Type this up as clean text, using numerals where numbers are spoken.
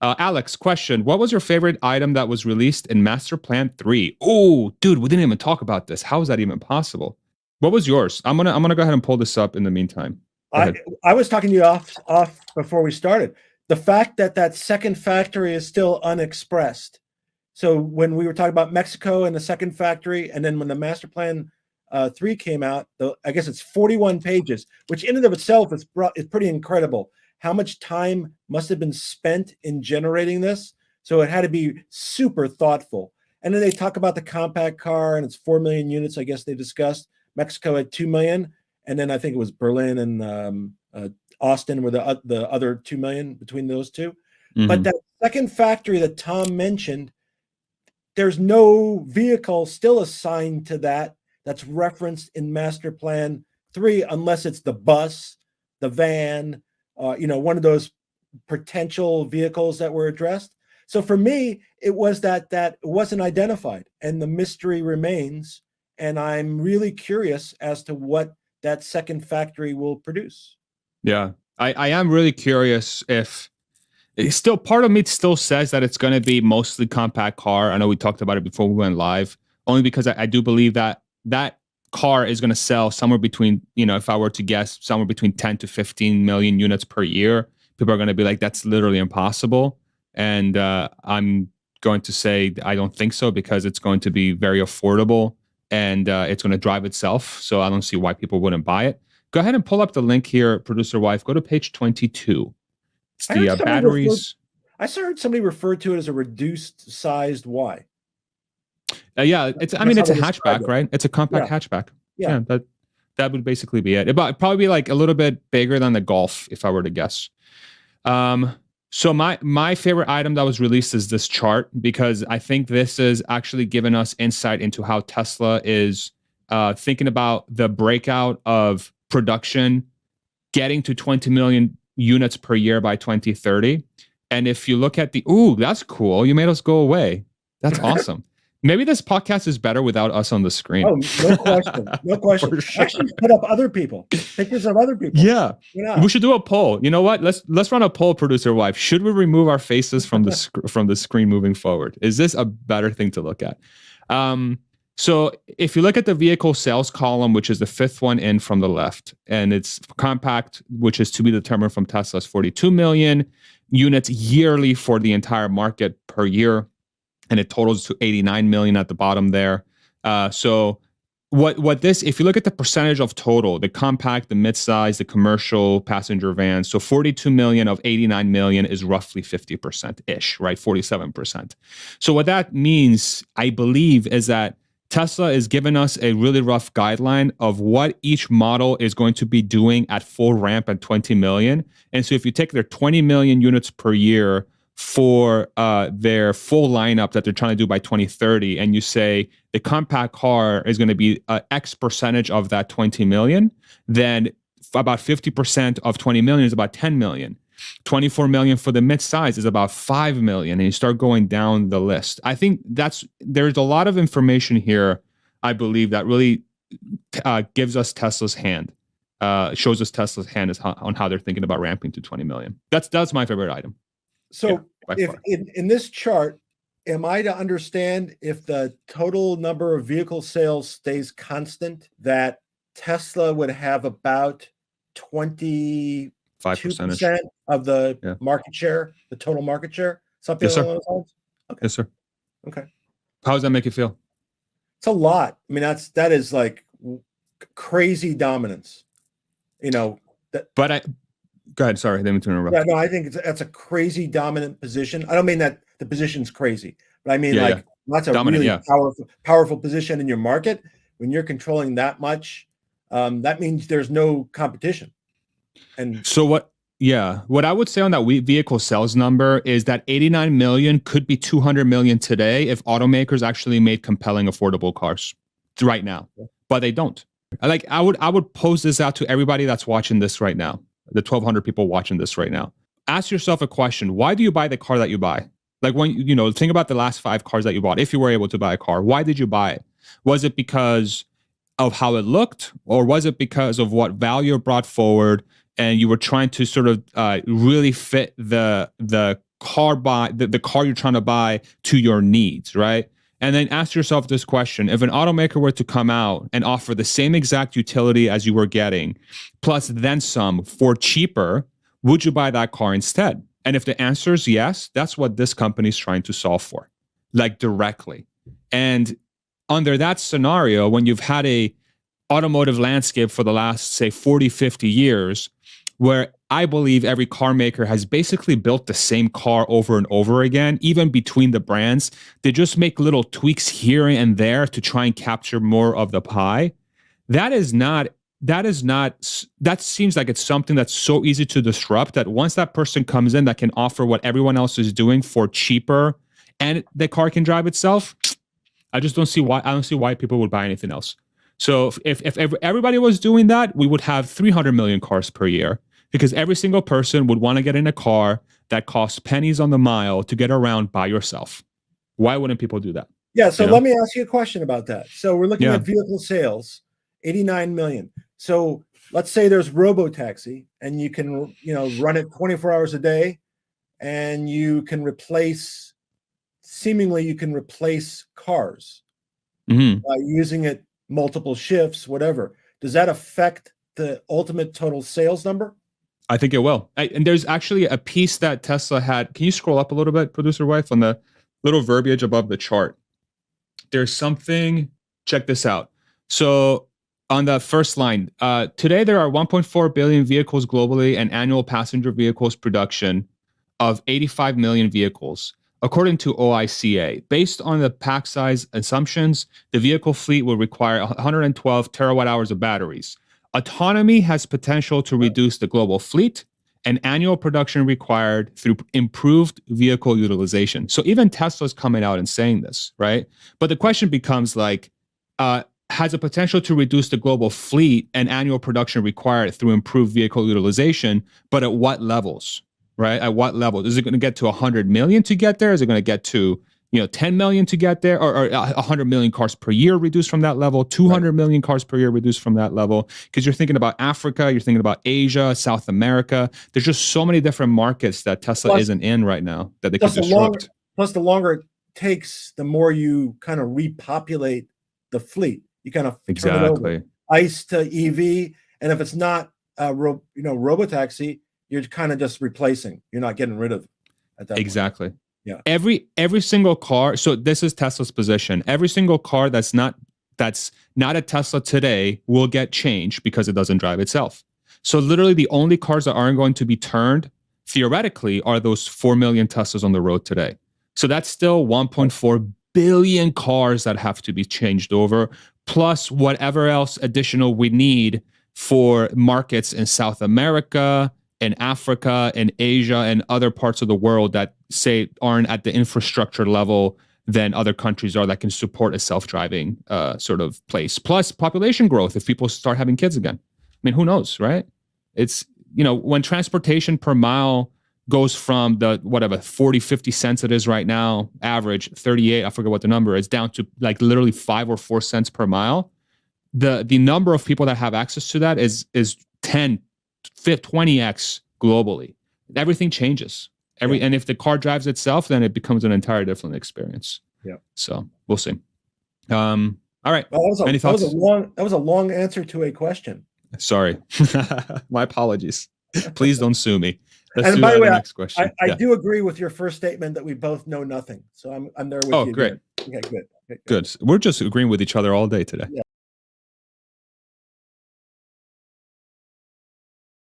Alex, question. What was your favorite item that was released in Master Plan 3? Oh, dude, we didn't even talk about this. How is that even possible? What was yours? I'm gonna go ahead and pull this up in the meantime. I was talking to you off before we started. The fact that second factory is still unexpressed. So when we were talking about Mexico and the second factory, and then when the Master Plan 3 came out, I guess it's 41 pages, which in and of itself is pretty incredible. How much time must have been spent in generating this? So it had to be super thoughtful. And then they talk about the compact car, and it's 4 million units, I guess they discussed. Mexico at 2 million. And then I think it was Berlin and Austin were the other 2 million between those two. Mm-hmm. But that second factory that Tom mentioned, there's no vehicle still assigned to that's referenced in Master Plan 3, unless it's the bus, the van, one of those potential vehicles that were addressed. So for me, it was that it wasn't identified, and the mystery remains. And I'm really curious as to what that second factory will produce. Yeah, I am really curious if still part of me still says that it's going to be mostly compact car. I know we talked about it before we went live, only because I do believe that car is going to sell somewhere between, if I were to guess, somewhere between 10 to 15 million units per year. People are going to be like, that's literally impossible. And I'm going to say I don't think so, because it's going to be very affordable and it's going to drive itself. So I don't see why people wouldn't buy it. Go ahead and pull up the link here, producer wife. Go to page 22. It's the batteries. I heard somebody refer to it as a reduced sized Y. Yeah, it's a hatchback, right? It's a compact hatchback. Yeah, that would basically be it. It'd probably be like a little bit bigger than the Golf, if I were to guess. So my favorite item that was released is this chart, because I think this is actually giving us insight into how Tesla is thinking about the breakout of production, getting to 20 million units per year by 2030. And if you look at that's cool. You made us go away. That's awesome. Maybe this podcast is better without us on the screen. Oh, no question. No question. Sure. Actually, put up other people. Pictures of other people. Yeah. We should do a poll. You know what? Let's run a poll, producer wife. Should we remove our faces from the screen moving forward? Is this a better thing to look at? So if you look at the vehicle sales column, which is the fifth one in from the left, and it's compact, which is to be determined from Tesla's 42 million units yearly for the entire market per year. And it totals to 89 million at the bottom there. So if you look at the percentage of total, the compact, the midsize, the commercial passenger vans, so 42 million of 89 million is roughly 50%-ish, right? 47%. So what that means, I believe, is that Tesla is giving us a really rough guideline of what each model is going to be doing at full ramp at 20 million. And so if you take their 20 million units per year for their full lineup that they're trying to do by 2030, and you say the compact car is going to be X percentage of that 20 million, then about 50% of 20 million is about 10 million. 24 million for the midsize is about 5 million, and you start going down the list. I think there's a lot of information here, I believe, that really gives us Tesla's hand, shows us Tesla's hand on how they're thinking about ramping to 20 million. That's my favorite item. So if in this chart, am I to understand, if the total number of vehicle sales stays constant, that Tesla would have about 25% of the market share, the total market share? Something along those lines? Okay. Yes, sir. Okay. How does that make you feel? It's a lot. I mean, that is like crazy dominance. Go ahead. Sorry, I didn't mean to interrupt. Yeah, no, I think that's a crazy dominant position. I don't mean that the position's crazy, but I mean that's a dominant, really powerful position in your market. When you're controlling that much, that means there's no competition. And so what I would say on that vehicle sales number is that 89 million could be 200 million today if automakers actually made compelling, affordable cars right now, but they don't. I would pose this out to everybody that's watching this right now. The 1,200 people watching this right now. Ask yourself a question. Why do you buy the car that you buy? Like, when think about the last 5 cars that you bought. If you were able to buy a car, why did you buy it? Was it because of how it looked, or was it because of what value it brought forward, and you were trying to sort of really fit the the car you're trying to buy to your needs, right? And then ask yourself this question: if an automaker were to come out and offer the same exact utility as you were getting, plus then some for cheaper, would you buy that car instead? And if the answer is yes, that's what this company is trying to solve for, like directly. And under that scenario, when you've had a automotive landscape for the last, say, 40, 50 years, where I believe every car maker has basically built the same car over and over again, even between the brands. They just make little tweaks here and there to try and capture more of the pie. That seems like it's something that's so easy to disrupt that once that person comes in that can offer what everyone else is doing for cheaper and the car can drive itself, I don't see why people would buy anything else. So if everybody was doing that, we would have 300 million cars per year, because every single person would want to get in a car that costs pennies on the mile to get around by yourself. Why wouldn't people do that? Yeah, so let me ask you a question about that. So we're looking at vehicle sales, 89 million. So let's say there's robo-taxi, and you can, run it 24 hours a day, and you can replace cars by using it multiple shifts, whatever. Does that affect the ultimate total sales number? I think it will. And there's actually a piece that Tesla had. Can you scroll up a little bit, producer wife, on the little verbiage above the chart? There's something, check this out. So on the first line, today there are 1.4 billion vehicles globally and annual passenger vehicles production of 85 million vehicles. According to OICA, based on the pack size assumptions, the vehicle fleet will require 112 terawatt hours of batteries. Autonomy has potential to reduce the global fleet and annual production required through improved vehicle utilization. So even Tesla's coming out and saying this, right? But the question becomes has a potential to reduce the global fleet and annual production required through improved vehicle utilization, but at what levels? Right? At what level? Is it going to get to 100 million to get there? Is it going to get to 10 million to get there, or 100 million cars per year reduced from that level, 200 million cars per year reduced from that level? Because you're thinking about Africa, you're thinking about Asia, South America. There's just so many different markets that Tesla isn't in right now that they could disrupt. Plus, the longer it takes, the more you kind of repopulate the fleet. You kind of turn it over, ICE to EV, and if it's not robotaxi, you're kind of just replacing. You're not getting rid of at that point. Yeah. Every single car. So this is Tesla's position. Every single car that's not a Tesla today will get changed because it doesn't drive itself. So literally the only cars that aren't going to be turned theoretically are those 4 million Teslas on the road today. So that's still 1.4 billion cars that have to be changed over, plus whatever else additional we need for markets in South America, in Africa, in Asia, and other parts of the world that, say, aren't at the infrastructure level than other countries are that can support a self-driving sort of place. Plus population growth if people start having kids again. I mean, who knows, right? It's, when transportation per mile goes from the, 40, 50 cents it is right now, average 38, I forget what the number is, down to like literally 5 or 4 cents per mile. The number of people that have access to that is 10, 20x globally. Everything changes. And if the car drives itself, then it becomes an entirely different experience. Yeah. So we'll see. All right. Well, that was a long answer to a question. Sorry. My apologies. Please don't sue me. Let's and by the way, next question. I do agree with your first statement that we both know nothing. So I'm there with you. Oh, great. Okay, good. Good. We're just agreeing with each other all day today. Yeah.